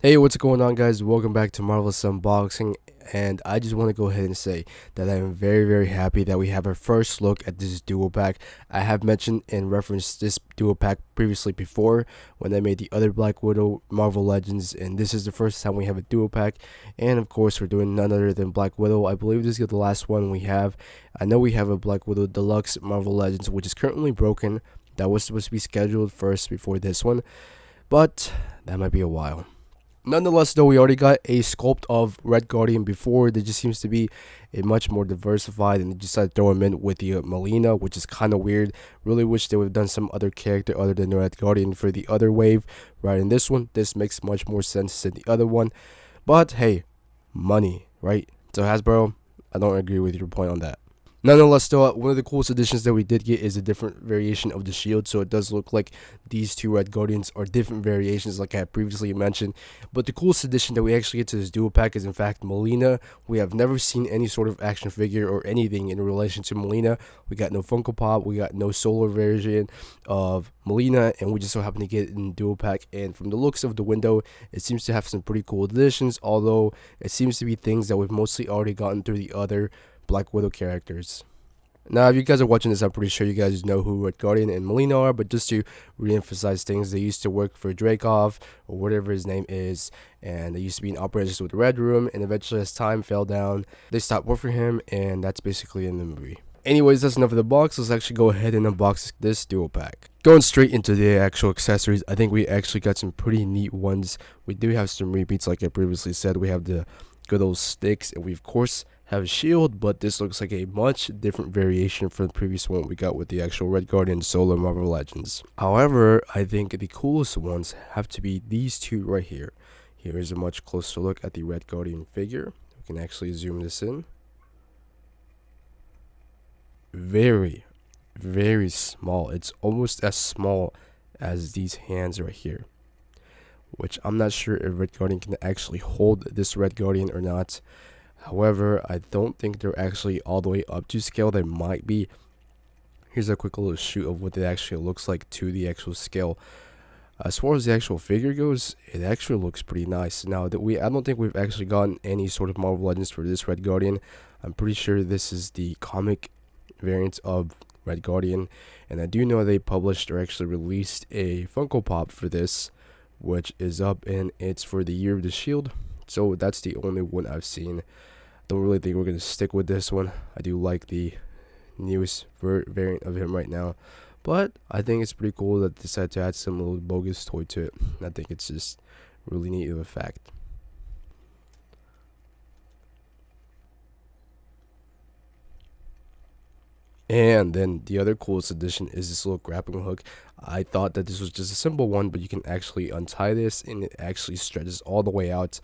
Hey, what's going on, guys? Welcome back to Marvelous Unboxing. And I just want to go ahead and say that I'm very happy that we have our first look at this duo pack. I have mentioned and referenced this duo pack previously before when I made the other Black Widow Marvel Legends, and this is the first time we have a duo pack. And of course, we're doing none other than Black Widow. I believe this is the last one we have. I know we have a Black Widow Deluxe Marvel Legends, which is currently broken. That was supposed to be scheduled first before this one, but that might be a while. Nonetheless, though, we already got a sculpt of Red Guardian before. There just seems to be a much more diversified, and they decided to throw him in with the Melina, which is kind of weird. Really wish they would have done some other character other than the Red Guardian for the other wave. Right, in this one, this makes much more sense than the other one. But hey, money, right? So Hasbro, I don't agree with your point on that. Nonetheless, though, one of the coolest additions that we did get is a different variation of the shield. So it does look like these two Red Guardians are different variations, like I had previously mentioned. But the coolest addition that we actually get to this duo pack is, in fact, Melina. We have never seen any sort of action figure or anything in relation to Melina. We got no Funko Pop, we got no solar version of Melina, and we just so happen to get it in duo pack. And from the looks of the window, it seems to have some pretty cool additions, although it seems to be things that we've mostly already gotten through the other Black Widow characters. Now, if you guys are watching this, I'm pretty sure you guys know who Red Guardian and Melina are, but just to re-emphasize things, they used to work for Dreykov, or whatever his name is, and they used to be in operations with the Red Room, and eventually as time fell down, they stopped working for him, and that's basically in the movie. Anyways, that's enough of the box. Let's actually go ahead and unbox this duo pack. Going straight into the actual accessories, I think we actually got some pretty neat ones. We do have some repeats, like I previously said. We have the good old sticks, and we of course have a shield, but this looks like a much different variation from the previous one we got with the actual Red Guardian Solo Marvel Legends. However, I think the coolest ones have to be these two right here. Here is a much closer look at the Red Guardian figure. We can actually zoom this in. Very small. It's almost as small as these hands right here, which I'm not sure if Red Guardian can actually hold this Red Guardian or not. However, I don't think they're actually all the way up to scale. They might be. Here's a quick little shoot of what it actually looks like to the actual scale. As far as the actual figure goes, it actually looks pretty nice. Now, I don't think we've actually gotten any sort of Marvel Legends for this Red Guardian. I'm pretty sure this is the comic variant of Red Guardian, and I do know they published or actually released a Funko Pop for this, which is up, and it's for the Year of the Shield. So that's the only one I've seen. Don't really think we're going to stick with this one. I do like the newest variant of him right now, but I think it's pretty cool that they decided to add some little bogus toy to it. I think it's just really neat of a fact. And then the other coolest addition is this little grappling hook. I thought that this was just a simple one, but you can actually untie this and it actually stretches all the way out.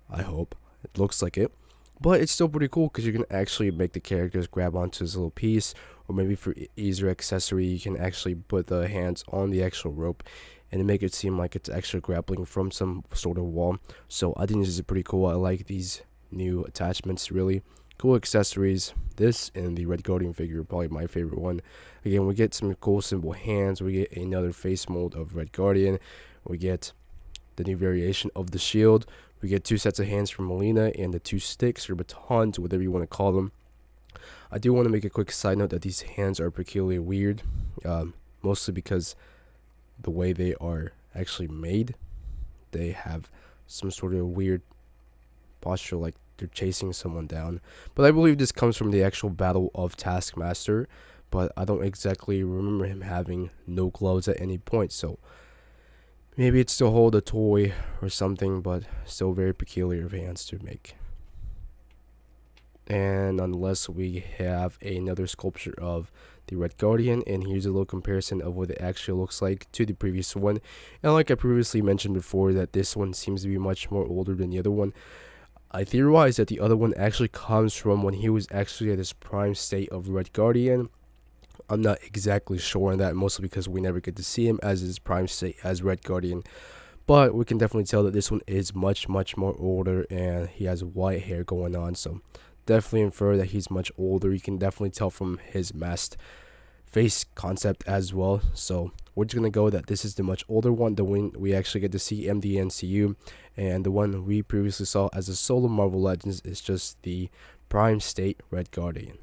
I hope it looks like it, but it's still pretty cool because you can actually make the characters grab onto this little piece, or maybe for easier accessory you can actually put the hands on the actual rope and make it seem like it's actually grappling from some sort of wall. So I think this is pretty cool. I like these new attachments. Really cool accessories. This and the Red Guardian figure are probably my favorite one. Again, we get some cool simple hands. We get another face mold of Red Guardian. We get the new variation of the shield. We get two sets of hands from Melina and the two sticks or batons, whatever you want to call them. I do want to make a quick side note that these hands are peculiarly weird, mostly because the way they are actually made. They have some sort of weird posture, like they're chasing someone down. But I believe this comes from the actual Battle of Taskmaster, but I don't exactly remember him having no gloves at any point, so maybe it's to hold a toy or something, but still very peculiar of hands to make. And nonetheless, we have another sculpture of the Red Guardian, and here's a little comparison of what it actually looks like to the previous one. And like I previously mentioned before, that this one seems to be much more older than the other one. I theorize that the other one actually comes from when he was actually at his prime state of Red Guardian. I'm not exactly sure on that, mostly because we never get to see him as his prime state as Red Guardian. But we can definitely tell that this one is much more older, and he has white hair going on, so definitely infer that he's much older. You can definitely tell from his masked face concept as well. So we're just gonna go that this is the much older one, the one we actually get to see in the NCU, and the one we previously saw as a solo Marvel Legends is just the Prime State Red Guardian.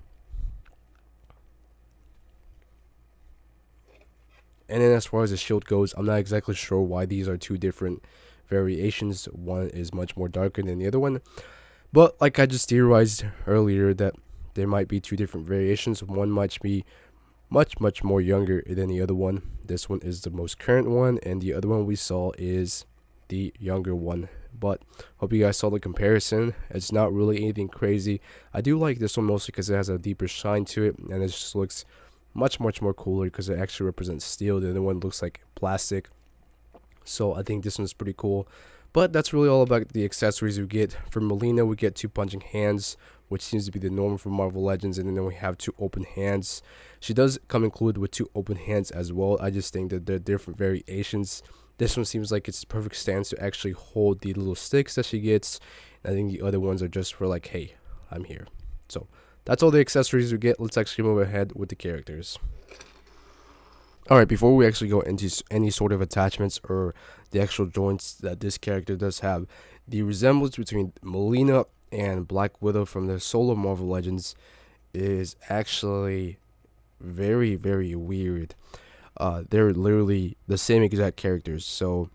And then as far as the shield goes, I'm not exactly sure why these are two different variations. One is much more darker than the other one, but like I just theorized earlier that there might be two different variations. One might be much more younger than the other one. This one is the most current one, and the other one we saw is the younger one. But hope you guys saw the comparison. It's not really anything crazy. I do like this one mostly because it has a deeper shine to it, and it just looks much more cooler because it actually represents steel. The other one looks like plastic, so I think this one's pretty cool. But that's really all about the accessories we get. For Melina, we get two punching hands, which seems to be the norm for Marvel Legends, and then we have two open hands. She does come included with two open hands as well. I just think that they're different variations. This one seems like it's the perfect stance to actually hold the little sticks that she gets. I think the other ones are just for like, hey, I'm here. So that's all the accessories we get. Let's actually move ahead with the characters. Alright, before we actually go into any sort of attachments or the actual joints that this character does have, the resemblance between Melina and Black Widow from the solo Marvel Legends is actually very weird. They're literally the same exact characters, so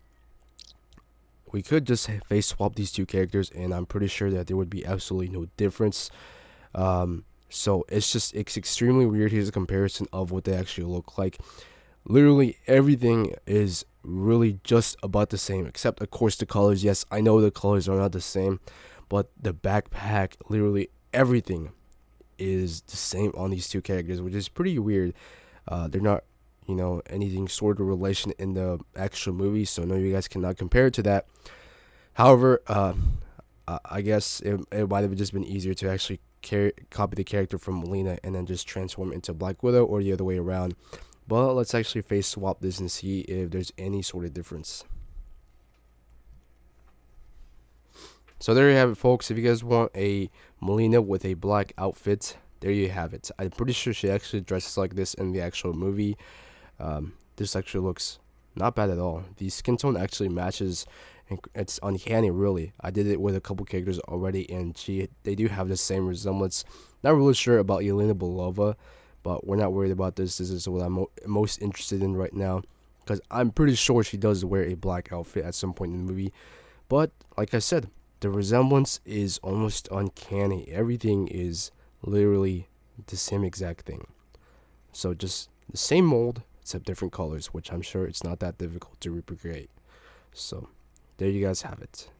we could just face swap these two characters and I'm pretty sure that there would be absolutely no difference. So it's extremely weird. Here's a comparison of what they actually look like. Literally everything is really just about the same, except of course the colors. Yes, I know the colors are not the same, but the backpack, literally everything is the same on these two characters, which is pretty weird. They're not, anything sort of relation in the actual movie, so no, you guys cannot compare it to that. However, I guess it might have just been easier to actually copy the character from Melina and then just transform into Black Widow, or the other way around. But let's actually face swap this and see if there's any sort of difference. So there you have it, folks. If you guys want a Melina with a black outfit, there you have it. I'm pretty sure she actually dresses like this in the actual movie. This actually looks not bad at all. The skin tone actually matches, and it's uncanny, really. I did it with a couple characters already, and they do have the same resemblance. Not really sure about Yelena Belova, but we're not worried about this. This is what I'm most interested in right now, because I'm pretty sure she does wear a black outfit at some point in the movie. But like I said, the resemblance is almost uncanny. Everything is literally the same exact thing. So just the same mold, except different colors, which I'm sure it's not that difficult to recreate. So there you guys have it.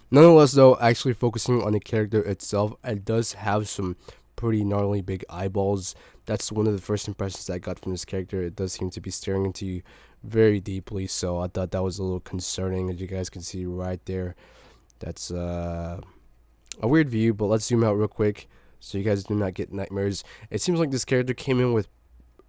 Nonetheless, though, actually focusing on the character itself, it does have some pretty gnarly big eyeballs. That's one of the first impressions I got from this character. It does seem to be staring into you very deeply, so I thought that was a little concerning, as you guys can see right there. That's a weird view, but let's zoom out real quick so you guys do not get nightmares. It seems like this character came in with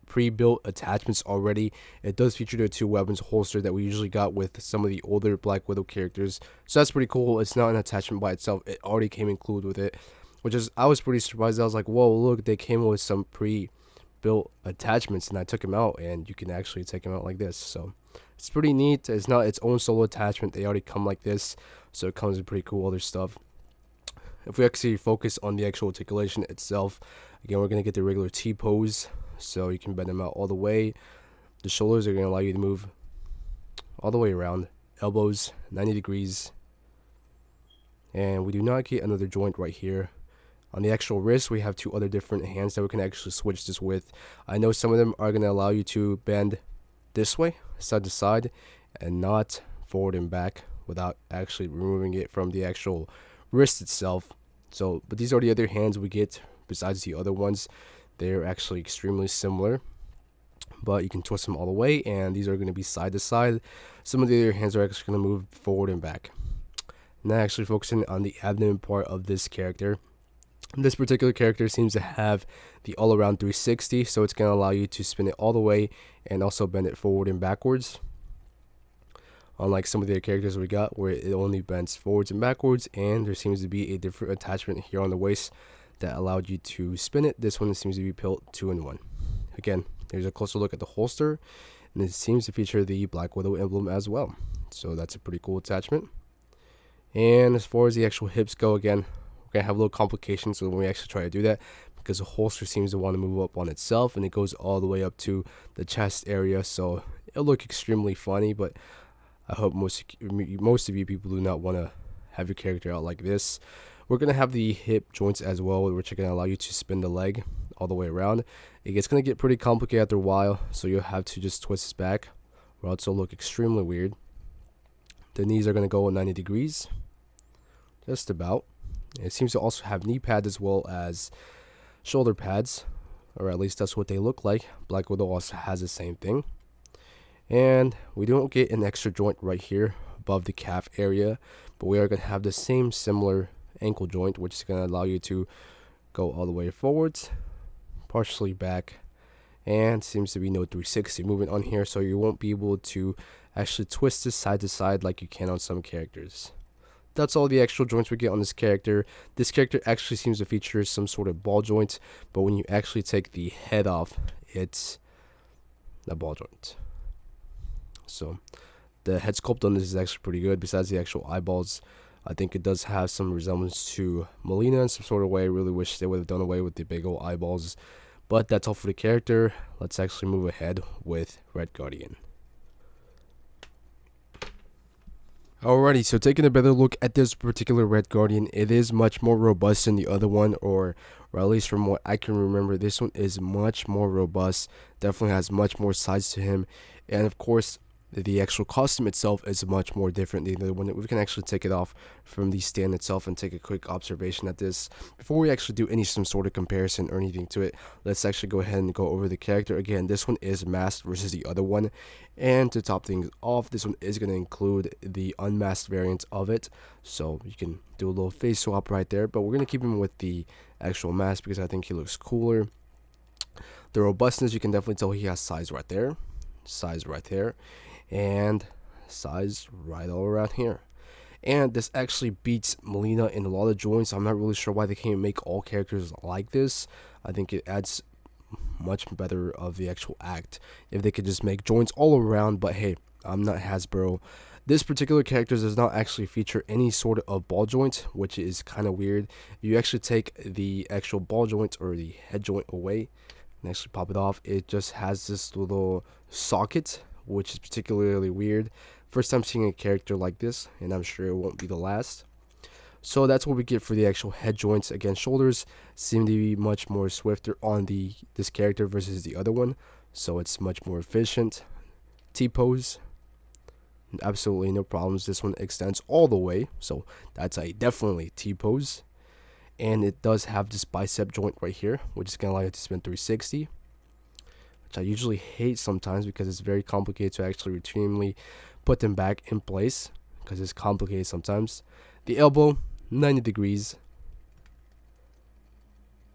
pre-built attachments already. It does feature the two weapons holster that we usually got with some of the older Black Widow characters, so that's pretty cool. It's not an attachment by itself, it already came included with it, which is, I was pretty surprised. I was like, whoa, look, they came with some pre-built attachments, and I took them out, and you can actually take them out like this. So it's pretty neat. It's not its own solo attachment, they already come like this, so it comes with pretty cool other stuff. If we actually focus on the actual articulation itself, again, we're going to get the regular T-pose, so you can bend them out all the way. The shoulders are going to allow you to move all the way around. Elbows, 90 degrees. And we do not get another joint right here. On the actual wrist, we have two other different hands that we can actually switch this with. I know some of them are going to allow you to bend this way, side to side, and not forward and back without actually removing it from the actual wrist itself. So, but these are the other hands we get besides the other ones. They're actually extremely similar, but you can twist them all the way, and these are going to be side to side. Some of the other hands are actually going to move forward and back. Now actually focusing on the abdomen part of this character. This particular character seems to have the all-around 360, so it's going to allow you to spin it all the way and also bend it forward and backwards. Unlike some of the other characters we got, where it only bends forwards and backwards, and there seems to be a different attachment here on the waist that allowed you to spin it. This one seems to be built 2-in-1. Again, there's a closer look at the holster, and it seems to feature the BlackWidow emblem as well. So that's a pretty cool attachment. And as far as the actual hips go, again, we're going to have a little complications when we actually try to do that, because the holster seems to want to move up on itself, and it goes all the way up to the chest area. So it'll look extremely funny, but I hope most of you people do not want to have your character out like this. We're going to have the hip joints as well, which are going to allow you to spin the leg all the way around. It's going to get pretty complicated after a while, so you'll have to just twist this back, or else it'll look extremely weird. The knees are going to go at 90 degrees, just about. It seems to also have knee pads as well as shoulder pads, or at least that's what they look like. BlackWidow also has the same thing. And we don't get an extra joint right here above the calf area, but we are going to have the same similar ankle joint, which is going to allow you to go all the way forwards, partially back, and seems to be no 360 movement on here, so you won't be able to actually twist this side to side like you can on some characters. That's all the actual joints we get on this character. This character actually seems to feature some sort of ball joint, but when you actually take the head off, it's a ball joint. So the head sculpt on this is actually pretty good. Besides the actual eyeballs, I think it does have some resemblance to Melina in some sort of way. I really wish they would have done away with the big old eyeballs. But that's all for the character. Let's actually move ahead with Red Guardian. Alrighty, so taking a better look at this particular Red Guardian, it is much more robust than the other one, or at least from what I can remember, this one is much more robust. Definitely has much more size to him, and of course, the actual costume itself is much more different than the other one. We can actually take it off from the stand itself and take a quick observation at this. Before we actually do some sort of comparison or anything to it, let's actually go ahead and go over the character. Again, this one is masked versus the other one. And to top things off, this one is going to include the unmasked variant of it. So you can do a little face swap right there. But we're going to keep him with the actual mask because I think he looks cooler. The robustness, you can definitely tell he has size right there. Size right there. And size right all around here. And this actually beats Melina in a lot of joints. I'm not really sure why they can't make all characters like this. I think it adds much better of the actual act if they could just make joints all around. But hey, I'm not Hasbro. This particular character does not actually feature any sort of ball joint, which is kind of weird. If you actually take the actual ball joint or the head joint away and actually pop it off, it just has this little socket, which is particularly weird. First time seeing a character like this, and I'm sure it won't be the last. So that's what we get for the actual head joints. Again, shoulders seem to be much more swifter on this character versus the other one, so it's much more efficient. T-pose, absolutely no problems. This one extends all the way, so that's a definitely T-pose. And it does have this bicep joint right here, which is going to allow you to spin 360. Which I usually hate sometimes because it's very complicated to actually routinely put them back in place because it's complicated sometimes. The elbow, 90 degrees.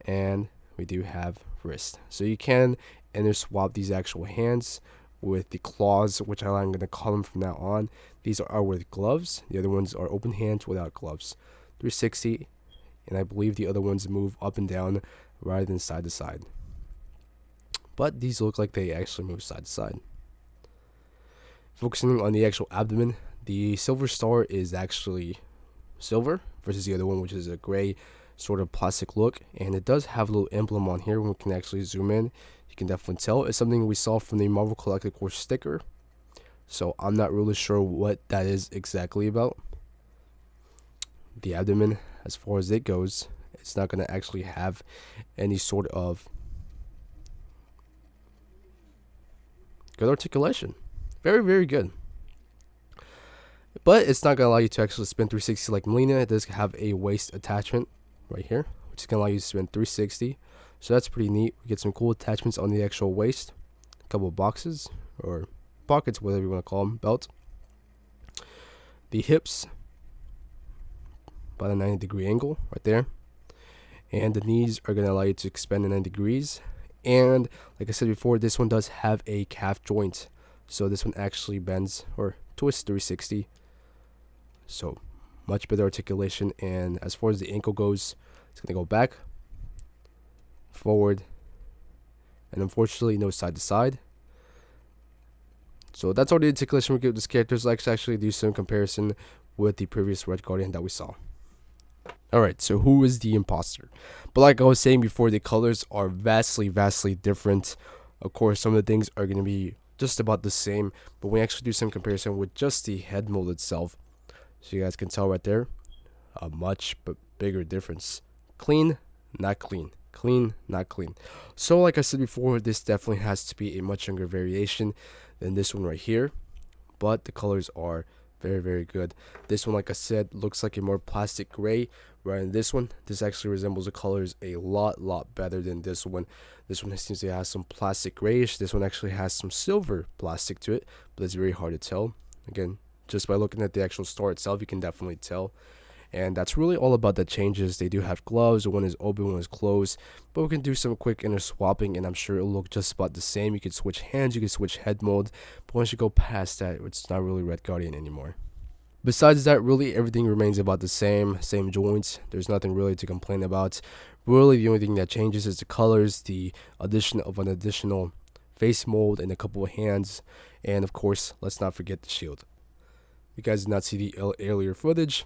And we do have wrist. So you can interswap these actual hands with the claws, which I'm going to call them from now on. These are with gloves. The other ones are open hands without gloves. 360. And I believe the other ones move up and down rather than side to side. But these look like they actually move side to side. Focusing on the actual abdomen, the silver star is actually silver versus the other one, which is a gray sort of plastic look. And it does have a little emblem on here when we can actually zoom in. You can definitely tell it's something we saw from the Marvel Collected Course sticker. So I'm not really sure what that is exactly about. The abdomen, as far as it goes, it's not going to actually have any sort of good articulation. Very, very good. But it's not going to allow you to actually spin 360 like Melina. It does have a waist attachment right here, which is going to allow you to spin 360. So that's pretty neat. We get some cool attachments on the actual waist. A couple of boxes or pockets, whatever you want to call them, belt. The hips, about a 90-degree angle right there. And the knees are going to allow you to expand at 90 degrees. And like I said before, this one does have a calf joint. So this one actually bends or twists 360. So much better articulation. And as far as the ankle goes, it's going to go back forward, and unfortunately no side to side. So that's all the articulation we give this character. So let's actually do some comparison with the previous Red Guardian that we saw. Alright, so who is the imposter? But like I was saying before, the colors are vastly different. Of course, some of the things are going to be just about the same, but we actually do some comparison with just the head mold itself. So you guys can tell right there, a much but bigger difference. Clean, not clean. Clean, not clean. So like I said before, this definitely has to be a much younger variation than this one right here, but the colors are very good. This one, like I said, looks like a more plastic gray, where in this one, this actually resembles the colors a lot better than this one. This one seems to have some plastic grayish. This one actually has some silver plastic to it, but it's very hard to tell. Again, just by looking at the actual star itself, you can definitely tell. And that's really all about the changes. They do have gloves, one is open, one is closed, but we can do some quick inner swapping, and I'm sure it'll look just about the same. You can switch hands, you can switch head mold, but once you go past that, it's not really Red Guardian anymore. Besides that, really everything remains about the same joints. There's nothing really to complain about. Really, the only thing that changes is the colors, the addition of an additional face mold, and a couple of hands, and of course, let's not forget the shield. You guys did not see the earlier footage,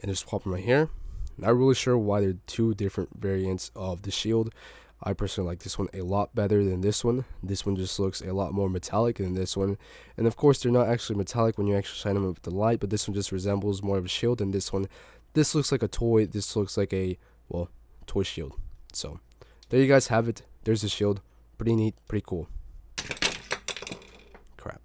and just swap them right here. Not really sure why they're two different variants of the shield. I personally like this one a lot better than this one. This one just looks a lot more metallic than this one. And of course, they're not actually metallic when you actually shine them with the light, but this one just resembles more of a shield than this one. This looks like a toy. This looks like a, well, toy shield. So, there you guys have it. There's the shield. Pretty neat, pretty cool. Crap.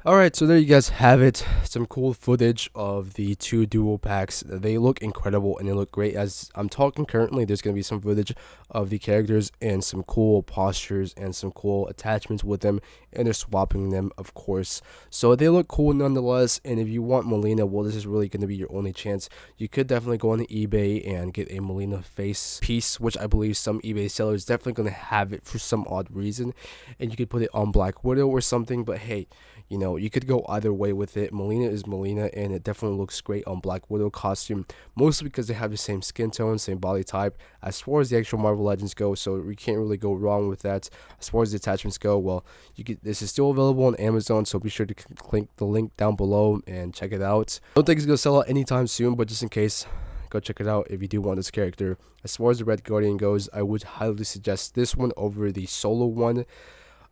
Alright, so there you guys have it. Some cool footage of the two dual packs. They look incredible and they look great. As I'm talking currently, there's going to be some footage of the characters and some cool postures and some cool attachments with them, and they're swapping them, of course. So they look cool nonetheless, and if you want Melina, well, this is really going to be your only chance. You could definitely go on eBay and get a Melina face piece, which I believe some eBay sellers definitely going to have it for some odd reason, and you could put it on BlackWidow or something, but hey, you know, you could go either way with it. Melina is Melina, and it definitely looks great on BlackWidow costume, mostly because they have the same skin tone, same body type, as far as the actual Marvel Legends go, so you can't really go wrong with that. As far as the attachments go, well, this is still available on Amazon, so be sure to click the link down below and check it out. I don't think it's going to sell out anytime soon, but just in case, go check it out if you do want this character. As far as the Red Guardian goes, I would highly suggest this one over the solo one.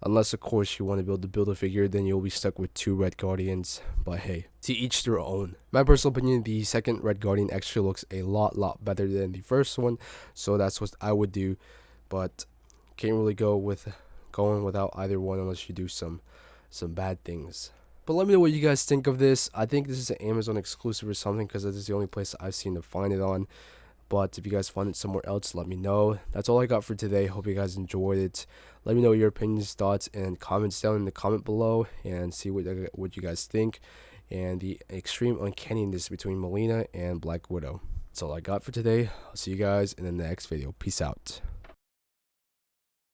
Unless, of course, you want to build a figure, then you'll be stuck with two Red Guardians. But hey, to each their own. My personal opinion, the second Red Guardian actually looks a lot better than the first one. So that's what I would do. But can't really go with going without either one unless you do some bad things. But let me know what you guys think of this. I think this is an Amazon exclusive or something, because this is the only place I've seen to find it on. But if you guys find it somewhere else, let me know. That's all I got for today. Hope you guys enjoyed it. Let me know your opinions, thoughts, and comments down in the comment below, and see what you guys think, and the extreme uncanniness between Melina and BlackWidow. That's all I got for today. I'll see you guys in the next video. Peace out.